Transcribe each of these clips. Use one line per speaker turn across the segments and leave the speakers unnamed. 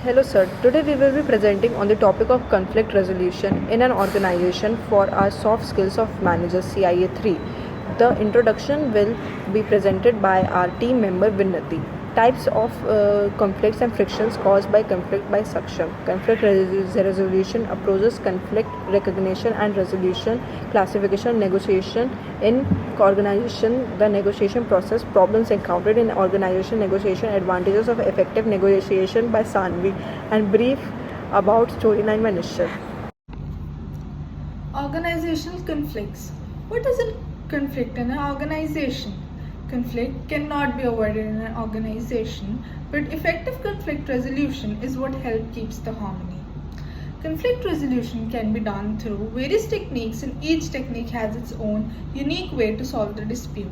Hello sir, today we will be presenting on the topic of conflict resolution in an organization for our soft skills of manager CIA3. The introduction will be presented by our team member Vinnati. Types of conflicts and frictions caused by conflict by suction. Conflict resolution approaches, conflict recognition and resolution, classification, negotiation in organization, the negotiation process, problems encountered in organization negotiation, advantages of effective negotiation by Sanvi, and brief about storyline by Nishchal.
Organizational conflicts. What is a conflict in an organization? Conflict cannot be avoided in an organization, but effective conflict resolution is what helps keeps the harmony. Conflict resolution can be done through various techniques, and each technique has its own unique way to solve the dispute.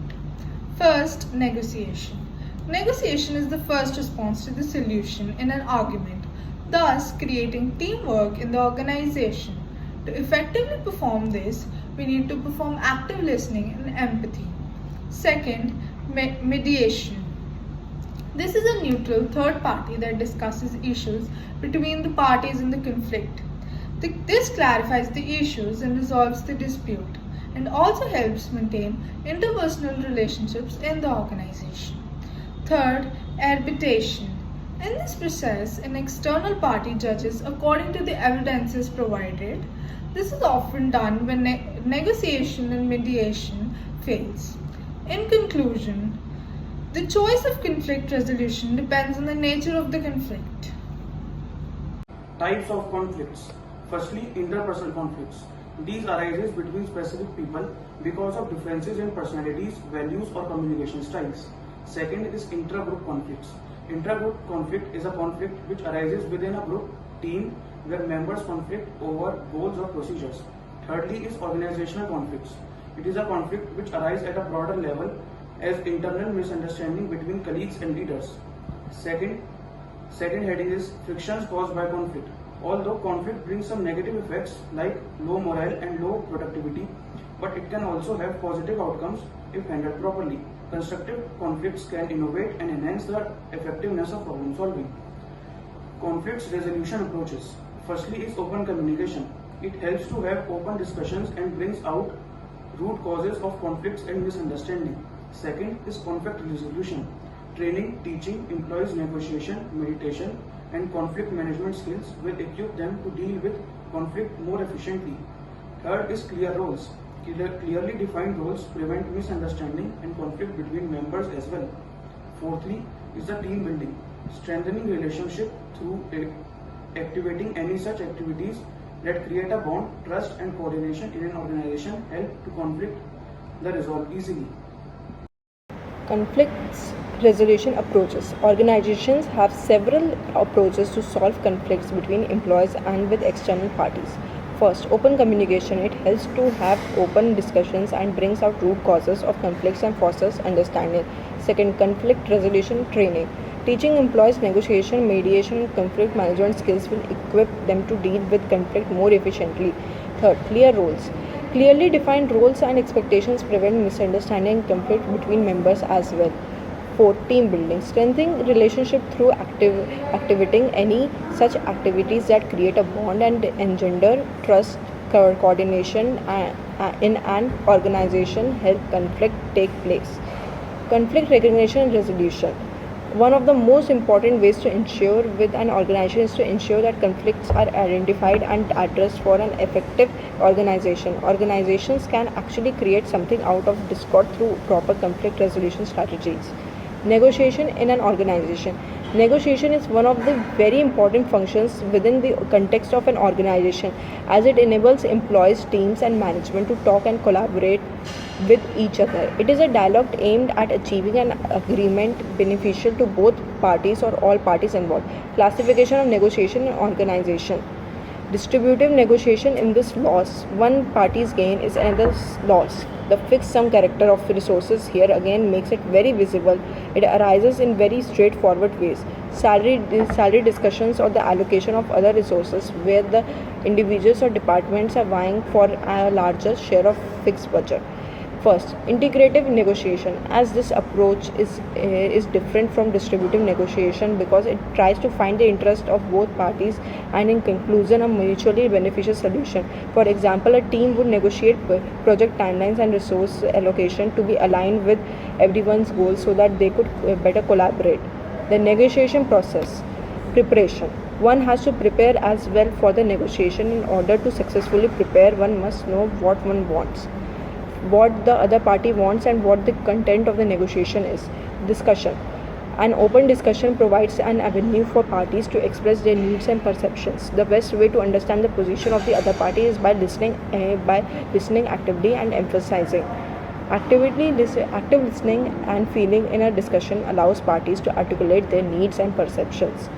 First, negotiation. Negotiation is the first response to the solution in an argument, thus creating teamwork in the organization. To effectively perform this, we need to perform active listening and empathy. Second, mediation. This is a neutral third party that discusses issues between the parties in the conflict. This clarifies the issues and resolves the dispute, and also helps maintain interpersonal relationships in the organization. Third, arbitration. In this process, an external party judges according to the evidences provided. This is often done when negotiation and mediation fails. In conclusion, the choice of conflict resolution depends on the nature of the conflict.
Types of conflicts. Firstly, interpersonal conflicts. These arises between specific people because of differences in personalities, values or communication styles. Second is intra-group conflicts. Intra-group conflict is a conflict which arises within a group, team, where members conflict over goals or procedures. Thirdly is organizational conflicts. It is a conflict which arises at a broader level as internal misunderstanding between colleagues and leaders. Second heading is frictions caused by conflict. Although conflict brings some negative effects like low morale and low productivity, but it can also have positive outcomes if handled properly. Constructive conflicts can innovate and enhance the effectiveness of problem solving. Conflicts resolution approaches. Firstly is open communication. It helps to have open discussions and brings out root causes of conflicts and misunderstanding. Second is conflict resolution. Training, teaching employees negotiation, meditation, and conflict management skills will equip them to deal with conflict more efficiently. Third is clear roles. Clearly defined roles prevent misunderstanding and conflict between members as well. Fourthly is the team building. Strengthening relationship through activating any such activities that create a bond, trust and coordination in an organization help to conflict the resolve easily.
Conflicts resolution approaches. Organizations have several approaches to solve conflicts between employees and with external parties. First, open communication. It helps to have open discussions and brings out root causes of conflicts and fosters understanding. Second, conflict resolution training. Teaching employees negotiation, mediation, and conflict management skills will equip them to deal with conflict more efficiently. Third, clear roles. Clearly defined roles and expectations prevent misunderstanding and conflict between members as well. Fourth, team building. Strengthening relationship through activating any such activities that create a bond and engender trust, coordination in an organization help conflict take place. Conflict recognition and resolution. One of the most important ways to ensure with an organization is to ensure that conflicts are identified and addressed for an effective organization. Organizations can actually create something out of discord through proper conflict resolution strategies. Negotiation in an organization. Negotiation is one of the very important functions within the context of an organization as it enables employees, teams and management to talk and collaborate with each other. It is a dialogue aimed at achieving an agreement beneficial to both parties or all parties involved. Classification of negotiation in organization. Distributive negotiation in this loss. One party's gain is another's loss. The fixed sum character of resources here again makes it very visible. It arises in very straightforward ways. Salary discussions or the allocation of other resources where the individuals or departments are vying for a larger share of fixed budget. First, integrative negotiation. As this approach is different from distributive negotiation because it tries to find the interest of both parties and in conclusion a mutually beneficial solution. For example, a team would negotiate project timelines and resource allocation to be aligned with everyone's goals so that they could better collaborate. The negotiation process. Preparation. One has to prepare as well for the negotiation. In order to successfully prepare, one must know what one wants, what the other party wants, and what the content of the negotiation is. Discussion. An open discussion provides an avenue for parties to express their needs and perceptions. The best way to understand the position of the other party is by listening actively and emphasizing. Active listening and feeling in a discussion allows parties to articulate their needs and perceptions.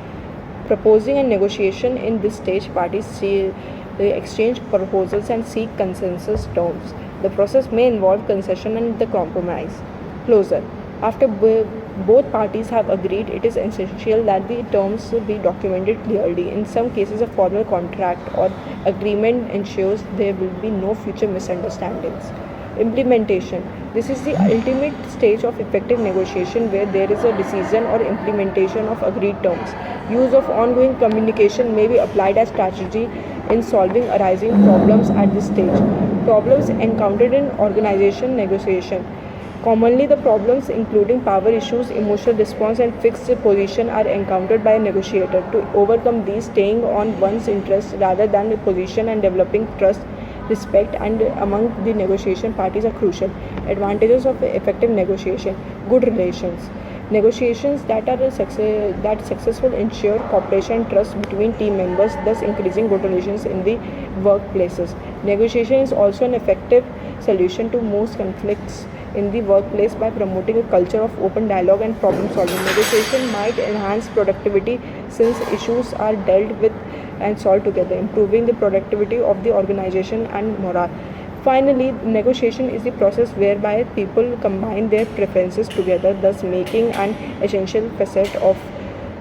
Proposing a negotiation. In this stage, parties they exchange proposals and seek consensus terms. The process may involve concession and the compromise. Closure. After both parties have agreed, it is essential that the terms be documented clearly. In some cases, a formal contract or agreement ensures there will be no future misunderstandings. Implementation. This is the ultimate stage of effective negotiation where there is a decision or implementation of agreed terms. Use of ongoing communication may be applied as strategy in solving arising problems at this stage. Problems encountered in organization negotiation. Commonly, the problems including power issues, emotional response, and fixed position are encountered by a negotiator. To overcome these, staying on one's interest rather than the position and developing trust, respect, and among the negotiation parties are crucial. Advantages of effective negotiation. Good relations. Negotiations that successful ensure cooperation and trust between team members, thus increasing good relations in the workplaces. Negotiation is also an effective solution to most conflicts in the workplace by promoting a culture of open dialogue and problem solving. Negotiation might enhance productivity since issues are dealt with and solved together, improving the productivity of the organization and morale. Finally, negotiation is the process whereby people combine their preferences together, thus making an essential facet of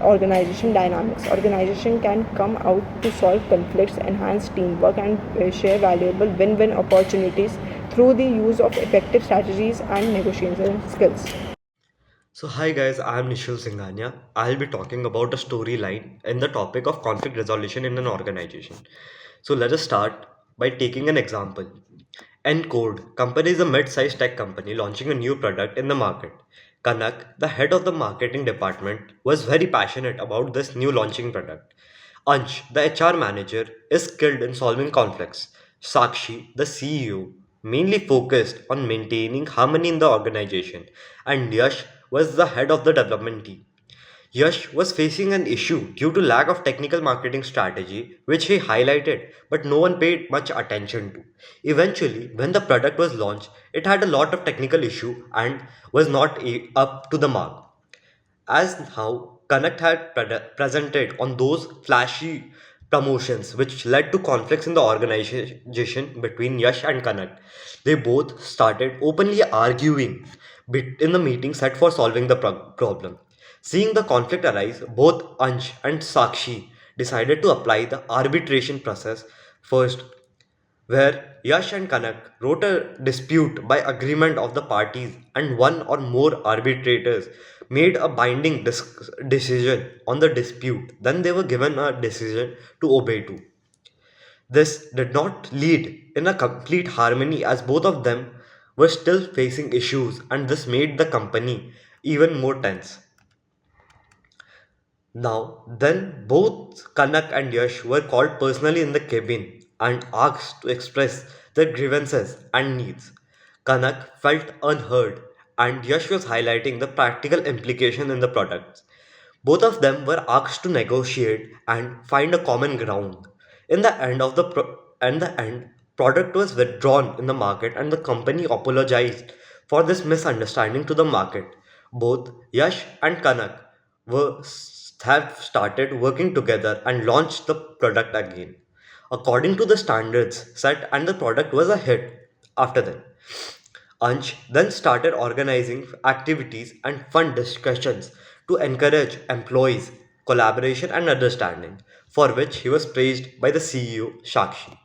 organization dynamics. Organization can come out to solve conflicts, enhance teamwork, and share valuable win-win opportunities through the use of effective strategies and negotiation skills.
So, hi guys, I am Nishul Singhania. I'll be talking about a storyline in the topic of conflict resolution in an organization. So, let us start by taking an example. Encode company is a mid-sized tech company launching a new product in the market. Kanak, the head of the marketing department, was very passionate about this new launching product. Ansh, the HR manager, is skilled in solving conflicts. Sakshi, the CEO, mainly focused on maintaining harmony in the organization, and Yash was the head of the development team. Yash was facing an issue due to lack of technical marketing strategy, which he highlighted, but no one paid much attention to. Eventually, when the product was launched, it had a lot of technical issue and was not up to the mark. As how Connect had presented on those flashy promotions, which led to conflicts in the organization between Yash and Connect. They both started openly arguing in the meeting set for solving the problem. Seeing the conflict arise, both Ansh and Sakshi decided to apply the arbitration process first, where Yash and Kanak wrote a dispute by agreement of the parties, and one or more arbitrators made a binding decision on the dispute. Then they were given a decision to obey to. This did not lead in a complete harmony as both of them were still facing issues, and this made the company even more tense. Now, then both Kanak and Yash were called personally in the cabin and asked to express their grievances and needs. Kanak felt unheard, and Yash was highlighting the practical implication in the products. Both of them were asked to negotiate and find a common ground. In the end of the product was withdrawn in the market, and the company apologized for this misunderstanding to the market. Both Yash and Kanak were have started working together and launched the product again according to the standards set, and the product was a hit after that. Ansh then started organizing activities and fun discussions to encourage employees collaboration and understanding, for which he was praised by the CEO Shakshi.